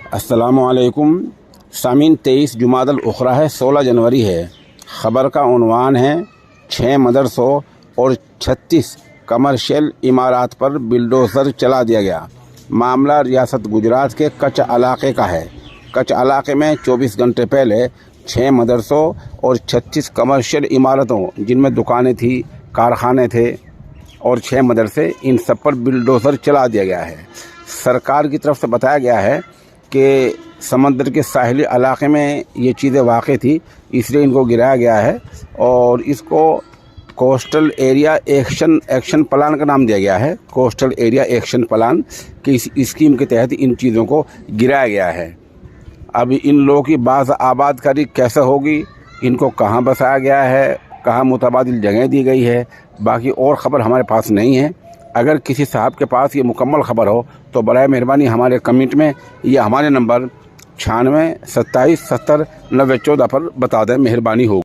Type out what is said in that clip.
अस्सलामुअलैकुम सामीन। 23 जुमादल उखरा है, 16 जनवरी है। ख़बर का उन्वान है 6 मदरसों और 36 कमर्शियल इमारात पर बिल्डोज़र चला दिया गया। मामला रियासत गुजरात के कच्छ इलाके का है। कच्छ इलाके में 24 घंटे पहले 6 मदरसों और 36 कमर्शियल इमारतों, जिनमें दुकानें थी, कारखाने थे और 6 मदरसे, इन सब पर बिल्डोज़र चला दिया गया है। सरकार की तरफ से बताया गया है कि समंदर के साहिली इलाके में ये चीज़ें वाक़ थी, इसलिए इनको गिराया गया है और इसको कोस्टल एरिया एक्शन प्लान का नाम दिया गया है। कोस्टल एरिया एक्शन प्लान की इस स्कीम के तहत इन चीज़ों को गिराया गया है। अब इन लोगों की बाज़ आबादकारी कैसे होगी, इनको कहाँ बसाया गया है, कहाँ मुतबादिल जगह दी गई है, बाकी और ख़बर हमारे पास नहीं है। अगर किसी साहब के पास ये मुकम्मल ख़बर हो तो बराए मेहरबानी हमारे कमेंट में या हमारे नंबर 96 27 70 90 14 पर बता दें, मेहरबानी होगी।